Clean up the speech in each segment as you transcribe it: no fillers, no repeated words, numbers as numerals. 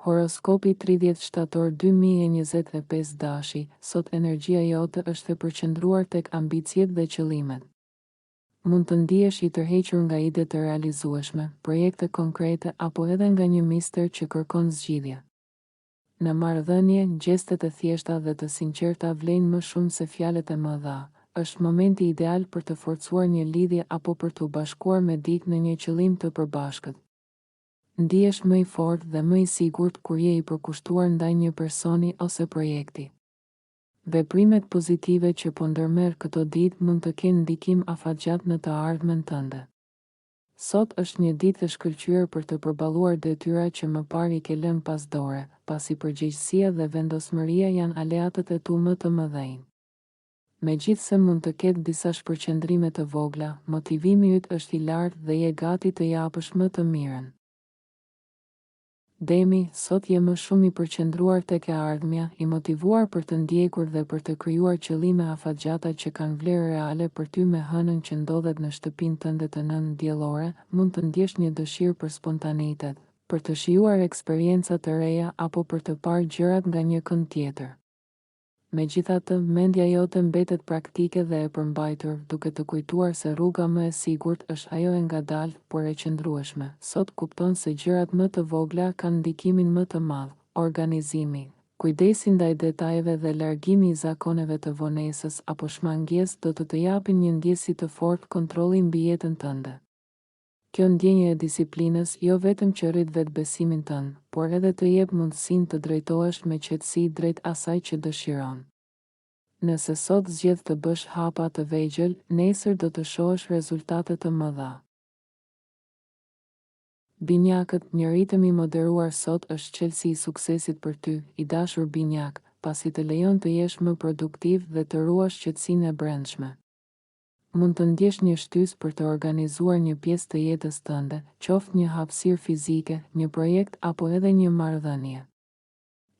Horoskopi 30 shtator 2025 dashi, sot energjia jote është e përqendruar tek ambiciet dhe qëllimet. Mund të ndihesh i tërhequr nga ide të realizueshme, projekte konkrete apo edhe nga një mister që kërkon zgjidhje. Në marrëdhënie, gjestet e thjeshta dhe të sinqerta vlejnë më shumë se fjalët e mëdha. Është momenti ideal për të forcuar një lidhje apo për të bashkuar me dikë në një qëllim të përbashkët. Ndihesh më i fortë dhe më i sigurt kur je i përkushtuar ndaj një personi ose projekti. Veprimet pozitive që po ndërmerr këto ditë mund të kenë ndikim afatgjat në të ardhmen tënde. Sot është një ditë e shkëlqyer për të përballuar detyra që më parë i ke lënë pas dore, pasi përgjegjësia dhe vendosmëria janë aleatët e tu më të mëdhenj. Megjithse mund të ketë disa shpërqendrime të vogla, motivimi yt është i lartë dhe je gati të japësh më të mirën. Demi, sot je më shumë i përqendruar tek e ardhmja, i motivuar për të ndjekur dhe për të krijuar qëllime afatgjata që kanë vlerë reale për ty. Me hënën që ndodhet në shtëpinë tënde të nëntë diellore, mund të ndjesh një dëshirë për spontaneitet, për të shijuar eksperienca të reja apo për të parë gjërat nga një kënd tjetër. Megjithatë, mendja jote mbetet praktike dhe e përmbajtur, duke të kujtuar se rruga më e sigurt është ajo e ngadalë, por e qëndrueshme. Sot kupton se gjërat më të vogla kanë ndikimin më të madh. Organizimi, kujdesi ndaj detajeve dhe largimi i zakoneve të vonesës apo shmangjes do të japin një ndjesi të fortë kontrolli mbi jetën tënde. Kjo ndjenjë e disiplinës jo vetëm që rrit vetbesimin tënd, por edhe të jep mundësinë të drejtohesh me qetësi drejt asaj që dëshiron. Nëse sot zgjedh të bësh hapa të vegjël, nesër do të shohësh rezultate të mëdha. Binjakët, një ritëm i moderuar sot është çelësi i suksesit për ty, i dashur binjak, pasi të lejon të jesh më produktiv dhe të ruash qetësinë e brendshme. Mund të ndjesh një shtysë për të organizuar një pjesë të jetës tënde, qoftë një hapësirë fizike, një projekt apo edhe një marrëdhënie.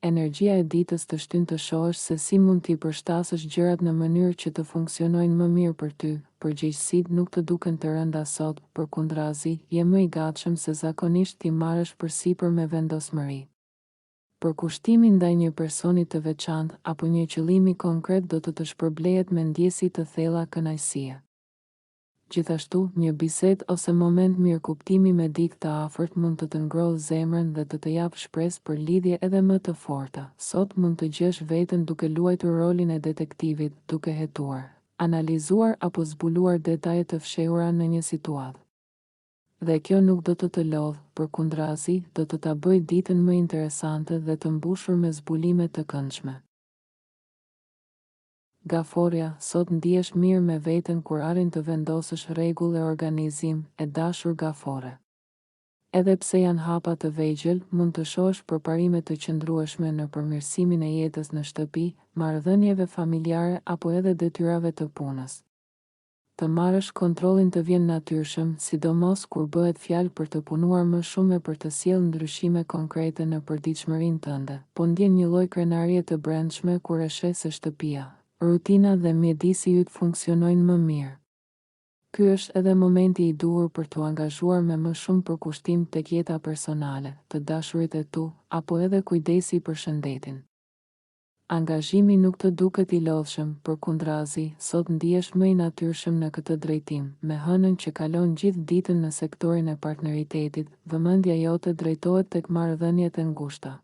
Energjia e ditës të shtyn të shohësh se si mund t'i përshtasësh gjërat në mënyrë që të funksionojnë më mirë për ty. Përgjegjësitë nuk të duken të rënda sot, përkundrazi, je më i gatshëm se zakonisht t'i marrësh përsipër me vendosmëri. Përkushtimi ndaj një personi të veçantë apo një qëllimi konkret do të shpërblehet me ndjesi të thella kënaqësie. Gjithashtu, një bisedë ose moment mirëkuptimi me dikë të afërt mund të ngrohë zemrën dhe të jap shpresë për lidhje edhe më të forta. Sot mund të gjesh veten duke luajtur rolin e detektivit, duke hetuar, analizuar apo zbuluar detaje të fshehura në një situatë. Dhe kjo nuk do të lodhë, përkundrazi, do të ta bëjë ditën më interesante dhe të mbushur me zbulime të këndshme. Gaforja, sot ndihesh mirë me veten kur arrin të vendosësh rregull e organizim, e dashur gafore. Edhe pse janë hapa të vegjël, mund të shohësh përparime të qëndrueshme në përmirësimin e jetës në shtëpi, marrëdhënieve familjare apo edhe detyrave të punës. Të marrësh kontrollin të vjen natyrshëm, sidomos kur bëhet fjalë për të punuar më shumë e për të sjellë ndryshime konkrete në përditshmërinë tënde. Po ndjen një lloj krenarie të brendshme kur e sheh se shtëpia, rutina dhe mjedisi yt funksionojnë më mirë. Ky është edhe momenti i duhur për t'u angazhuar me më shumë përkushtim tek jeta personale, të dashurit e tu, apo edhe kujdesi për shëndetin. Angazhimi nuk të duket i lodhshëm, përkundrazi, sot ndihesh më i natyrshëm në këtë drejtim, me hënën që kalon gjithë ditën në sektorin e partneritetit, vëmendja jote drejtohet tek marrëdhëniet e ngushta.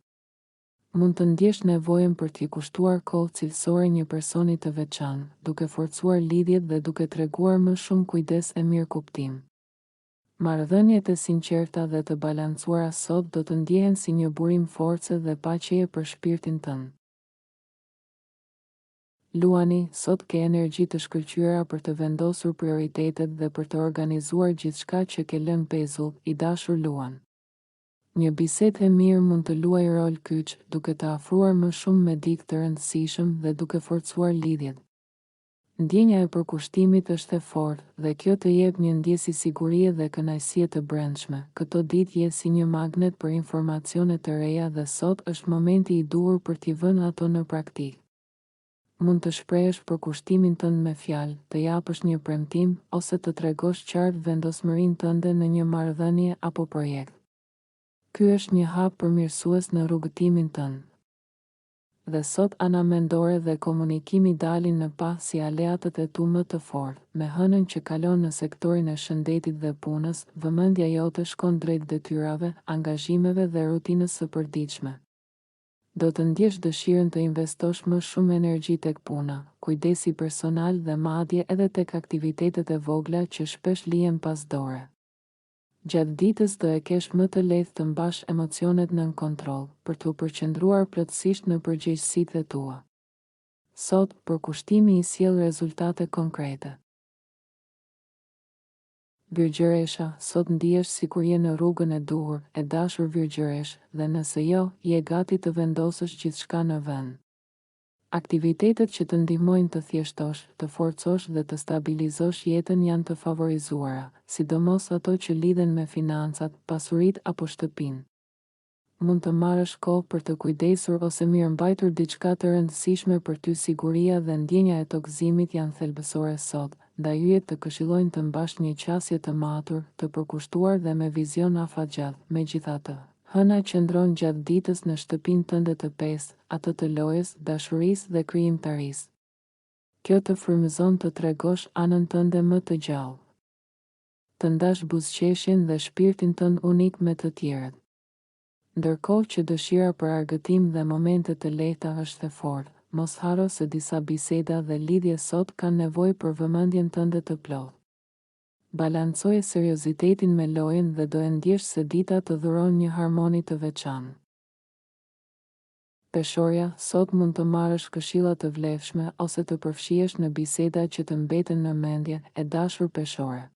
Mund të ndjesh nevojën për t'i kushtuar kohë cilësore një personi të veçantë, duke forcuar lidhjet dhe duke treguar më shumë kujdes e mirëkuptim. Marrëdhëniet e sinqerta dhe të balancuara sot do të ndjehen si një burim force dhe paqeje për shpirtin tënd. Luani, sot ke energji të shkëlqyera për të vendosur prioritetet dhe për të organizuar gjithçka që ke lënë pezull, i dashur Luan. Një bisedë e mirë mund të luajë rol kyç, duke të afruar më shumë me dikë të rëndësishëm dhe duke forcuar lidhjet. Ndjenja e përkushtimit është e fortë dhe kjo të jep një ndjesi sigurie dhe kënaqësie të brendshme. Këto ditë je si një magnet për informacione të reja dhe sot është momenti i duhur për t'i vënë ato në praktikë. Mund të shprehësh përkushtimin tënd me fjalë, të japësh një premtim ose të tregosh qartë vendosmërinë tënde në një marrëdhënie apo projekt. Ky është një hap përmirësues në rrugëtimin tënd. Dhe sot ana mendore dhe komunikimi dalin në pas si aleatët e tu më të fortë. Me hënën që kalon në sektorin e shëndetit dhe punës, vëmendja jote shkon drejt detyrave, angazhimeve dhe rutinës së përditshme. Do të ndjesh dëshirën të investosh më shumë energji tek puna, kujdesi personal dhe madje edhe tek aktivitetet e vogla që shpesh lihen pas dore. Gjatë ditës do e kesh më të lehtë të mbash emocionet nën kontroll, për t'u përqendruar plotësisht në përgjegjësitë e tua. Sot, përkushtimi i sjell rezultate konkrete. Virgjëresha, sot ndihesh sikur je në rrugën e duhur, e dashur virgjëresh, dhe nëse jo, je gati të vendosësh gjithçka në vend. Aktivitetet që të ndihmojnë të thjeshtosh, të forcosh dhe të stabilizosh jetën janë të favorizuara, sidomos ato që lidhen me financat, pasuritë apo shtëpinë. Mund të marrësh kohë për të kujdesur ose mirëmbajtur diçka të rëndësishme për ty. Siguria dhe ndjenja e toksimit janë thelbësore sot, ndaj yjet të këshillojnë të mbash një qasje të matur, të përkushtuar dhe me vizion afatgjatë. Megjithatë, hëna qëndron gjatë ditës në shtëpinë tënde të pestë, atë të lojës, dashurisë dhe krijimtarisë. Kjo të frymëzon të tregosh anën tënde më të gjallë. Të ndash buzëqeshjen dhe shpirtin tënd unik me të tjerët. Ndërkohë që dëshira për argëtim dhe momente të lehta është e fortë, mos haro se disa biseda dhe lidhje sot kanë nevojë për vëmendjen tënde të plotë. Balancoje seriozitetin me lojën dhe do e ndjesh se dita të dhuron një harmoni të veçantë. Peshorja, sot mund të marrësh këshilla të vlefshme ose të përfshihesh në biseda që të mbeten në mendje, e dashur peshore.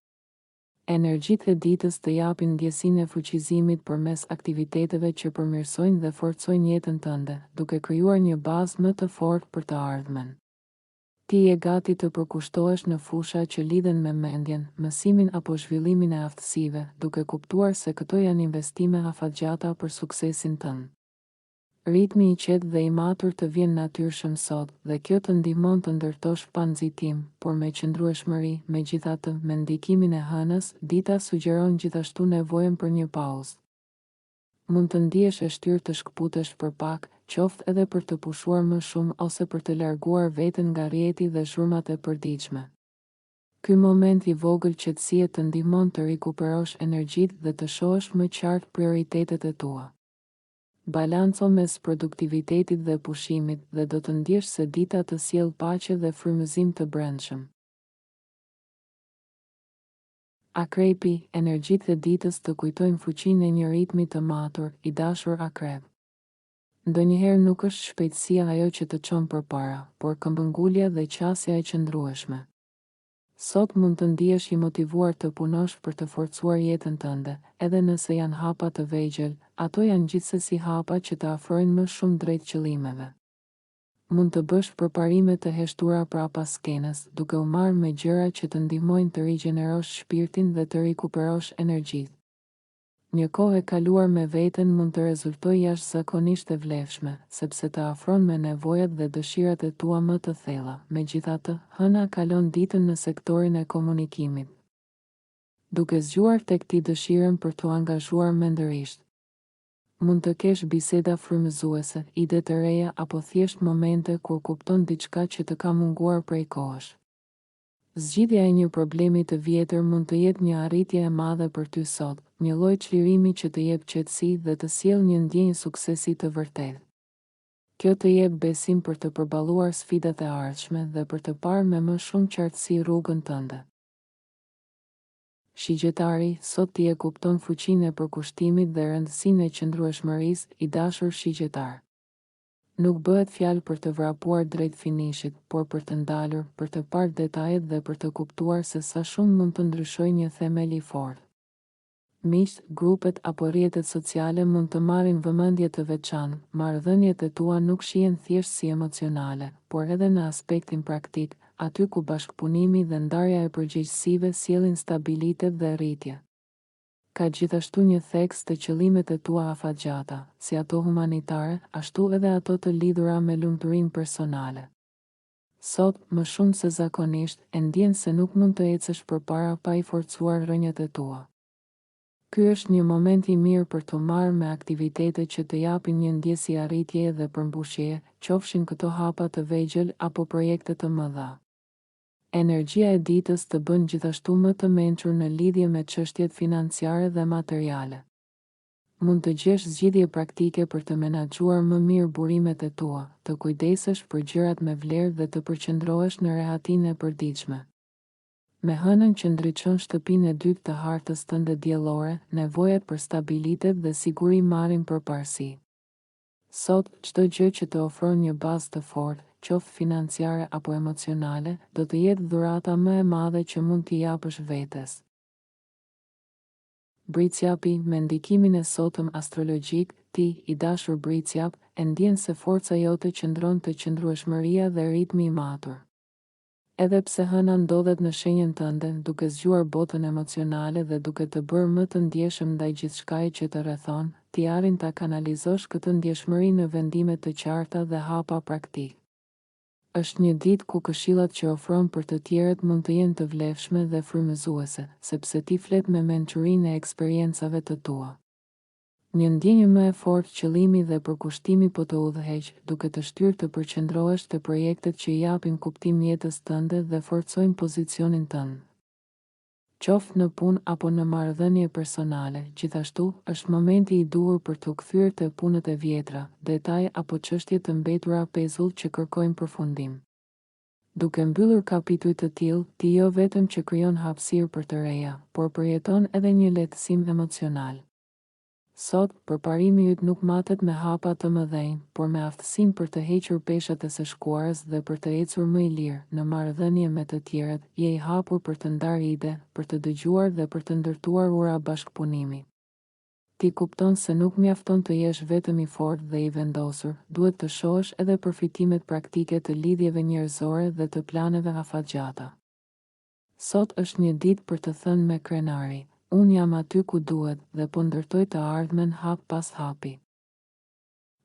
Energjitë e ditës të japin ndjesinë e fuqizimit përmes aktiviteteve që përmirësojnë dhe forcojnë jetën tënde, duke krijuar një bazë më të fortë për të ardhmen. Ti je gati të përkushtohesh në fusha që lidhen me mendjen, mësimin apo zhvillimin e aftësive, duke kuptuar se këto janë investime afatgjata për suksesin tënd. Ritmi i qetë dhe i matur të vjen natyrshëm sot, dhe kjo të ndihmon të ndërtosh pa nxitim, por me qëndrueshmëri. Megjithatë, me ndikimin e hënës, dita sugjeron gjithashtu nevojën për një pauzë. Mund të ndihesh e shtyrë të shkputesh për pak, qoftë edhe për të pushuar më shumë ose për të larguar veten nga rrjeti dhe zhurmat e përditshme. Ky moment i vogël qetësie të ndihmon të rikuperosh energjitë dhe të shohësh më qartë prioritetet e tua. Balanco mes produktivitetit dhe pushimit dhe do të ndjesh se dita të sjell paqe dhe frymëzim të brendshëm. Akrepi, energjitë e ditës të kujtojnë fuqinë e një ritmi të matur, i dashur akrep. Ndonjëherë nuk është shpejtësia ajo që të çon përpara, por këmbëngulja dhe qasja e qëndrueshme. Sot mund të ndihesh i motivuar të punosh për të forcuar jetën tënde, edhe nëse janë hapa të vegjël, ato janë gjithsesi hapa që të afrojnë më shumë drejt qëllimeve. Mund të bësh përparime të heshtura prapa skenës, duke u marrë me gjëra që të ndihmojnë të rigjenerosh shpirtin dhe të rikuperosh energjitë. Një kohë e kaluar me veten mund të rezultojë jashtëzakonisht e vlefshme, sepse të afron me nevojat dhe dëshirat e tua më të thella. Megjithatë, hëna kalon ditën në sektorin e komunikimit, duke zgjuar tek ti dëshirën për t'u angazhuar mendërisht. Mund të kesh biseda frymëzuese, ide të reja apo thjesht momente kur kupton diçka që të ka munguar prej kohësh. Zgjidhja e një problemi të vjetër mund të jetë një arritje e madhe për ty sot, një lloj çlirimi që të jep qetësi dhe të sjellë një ndjenjë suksesi të vërtetë. Kjo të jep besim për të përballuar sfidat e ardhshme dhe për të parë me më shumë qartësi rrugën tënde. Shigjetari, sot ti e kupton fuqinë e përkushtimit dhe rëndësinë e qëndrueshmërisë, i dashur shigjetar. Nuk bëhet fjalë për të vrapuar drejt finishit, por për të ndalur, për të parë detajet dhe për të kuptuar se sa shumë mund të ndryshojë një themel i fortë. Miqt, grupet apo rrjetet sociale mund të marrin vëmendje të veçantë. Marrëdhëniet e tua nuk shihen thjesht si emocionale, por edhe në aspektin praktik, aty ku bashkëpunimi dhe ndarja e përgjegjësive sjellin stabilitet dhe rritje. Ka gjithashtu një theks të qëllimet e tua afatgjata, si ato humanitare, ashtu edhe ato të lidhura me lumturinë personale. Sot, më shumë se zakonisht, e ndjen se nuk mund të ecësh përpara pa i forcuar rrënjët e tua. Ky është një moment i mirë për të marrë me aktivitete që të japin një ndjesë arritjeje dhe përmbushjeje, qofshin këto hapa të vegjël apo projekte të mëdha. Energjia e ditës të bën gjithashtu më të mençur në lidhje me çështjet financiare dhe materiale. Mund të gjesh zgjidhje praktike për të menaxhuar më mirë burimet e tua, të kujdesesh për gjërat me vlerë dhe të përqendrohesh në rehatinë e përditshme. Me hënën që ndriçon shtëpinë e dytë të hartës tënde diellore, nevojat për stabilitet dhe siguri marrin përparësi. Sot, çdo gjë që të ofron një bazë të fortë, qoftë financiare apo emocionale, do të jetë dhurata më e madhe që mund t'i japësh vetes. Bricjapi, me ndikimin e sotëm astrologjik, ti, i dashur Bricjap, e ndjen se forca jote qëndron te qëndrueshmëria dhe ritmi i matur. Edhe pse hëna ndodhet në shenjën tënde, duke zgjuar botën emocionale dhe duke të bërë më të ndjeshëm ndaj gjithçkaje që të rrethon, ti arrin ta kanalizosh këtë ndjeshmëri në vendime të qarta dhe hapa praktik. Është një ditë ku këshillat që ofron për të tjerët mund të jenë të vlefshme dhe frymëzuese, sepse ti flet me mençurinë e eksperiencave të tua. Një ndjenjë më e fortë qëllimi dhe përkushtimi po të udhëheq, duke të shtyrë të përqendrohesh te projektet që i japin kuptim jetës tënde dhe forcojnë pozicionin tënd. Qoftë në punë apo në marrëdhënie personale, gjithashtu është momenti i duhur për të kthyer te punët e vjetra, detaje apo çështje të mbetura pezull që kërkojnë përfundim. Duke mbyllur kapituj të tillë, ti jo vetëm që krijon hapësirë për të reja, por përjeton edhe një lehtësim emocional. Sot, përparimi yt nuk matet me hapa të mëdhenj, por me aftësinë për të hequr peshat e së shkuarës dhe për të ecur më i lirë, në marrëdhënie me të tjerët, je i hapur për të ndarë ide, për të dëgjuar dhe për të ndërtuar ura bashkëpunimi. Ti kupton se nuk mjafton të jesh vetëm i fortë dhe i vendosur, duhet të shohësh edhe përfitimet praktike të lidhjeve njerëzore dhe të planeve afatgjata. Sot është një ditë për të thënë me krenari: unë jam aty ku duhet dhe po ndërtoj të ardhmen hap pas hapi.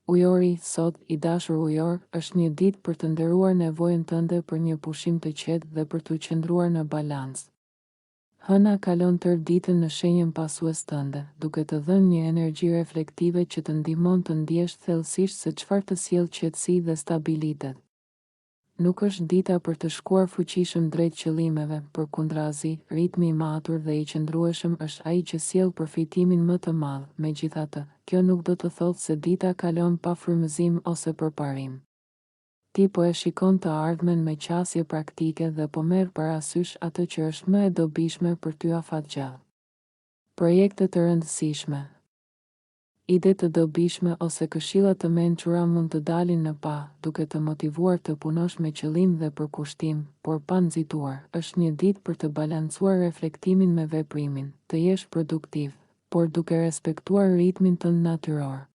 Ujori, sot, i dashur ujor, është një ditë për të nderuar nevojën tënde për një pushim të qetë dhe për të qëndruar në balans. Hëna kalon tërë ditën në shenjën pasues tënde, duke të dhënë një energji reflektive që të ndihmon të ndjesh thellësisht se çfarë të sjell qetësi dhe stabilitet. Nuk është dita për të shkuar fuqishëm drejt qëllimeve, përkundrazi, ritmi i matur dhe i qëndrueshëm është ai që sjell përfitimin më të madh. Megjithatë, kjo nuk do të thotë se dita kalon pa frymëzim ose përparim. Ti po e shikon të ardhmen me qasje praktike dhe po merr parasysh atë që është më e dobishme për ty afatgjat. Projekte të rëndësishme. Ide të dobishme ose këshilla të mençura mund të dalin në pa, duke të motivuar të punosh me qëllim dhe përkushtim, por pa nxituar. Është një ditë për të balancuar reflektimin me veprimin, të jesh produktiv, por duke respektuar ritmin tënd natyror.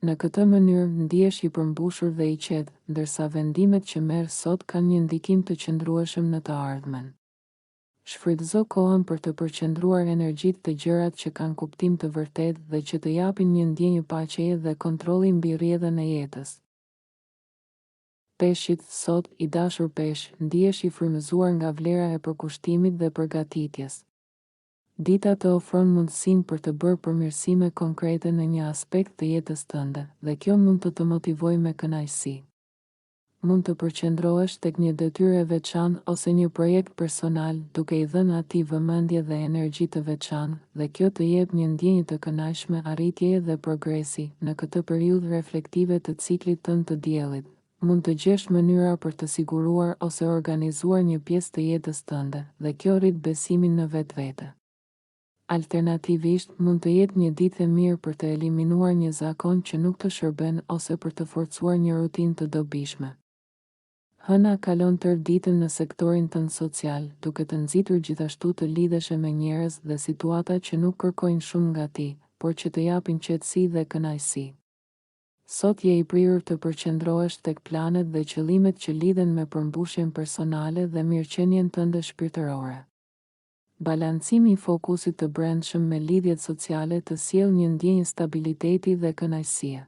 Në këtë mënyrë ndihesh i përmbushur dhe i qetë, ndërsa vendimet që merr sot kanë një ndikim të qëndrueshëm në të ardhmen. Shfrytëzo kohën për të përqendruar energjitë te gjërat që kanë kuptim të vërtetë dhe që të japin një ndjenjë paqeje dhe kontrolli mbi rrjedhën e jetës. Peshqit, sot, i dashur Peshq, ndihesh i frymëzuar nga vlera e përkushtimit dhe përgatitjes. Dita të ofron mundësinë për të bërë përmirësime konkrete në një aspekt të jetës tënde, dhe kjo mund të motivojë me kënaqësi. Mund të përqendrohesh tek një detyrë e veçantë ose një projekt personal, duke i dhënë atij vëmendje dhe energji të veçantë, dhe kjo të jep një ndjenjë të kënaqshme, arritjeje dhe progresi. Në këtë periudhë reflektive të ciklit tënd të diellit, mund të gjesh mënyra për të siguruar ose organizuar një pjesë të jetës tënde, dhe kjo rrit besimin në vetvete. Alternativisht, mund të jetë një ditë e mirë për të eliminuar një zakon që nuk të shërben ose për të forcuar një rutinë të dobishme. Hëna kalon tërë ditën në sektorin tënd social, duke të nxitur gjithashtu të lidhesh me njerëz dhe situata që nuk kërkojnë shumë nga ti, por që të japin qetësi dhe kënaqësi. Sot je i prirur të përqendrohesh tek planet dhe qëllimet që lidhen me përmbushjen personale dhe mirëqenien tënde shpirtërore. Balancimi i fokusit të brendshëm me lidhjet sociale të sjell një ndjenjë stabiliteti dhe kënaqësie.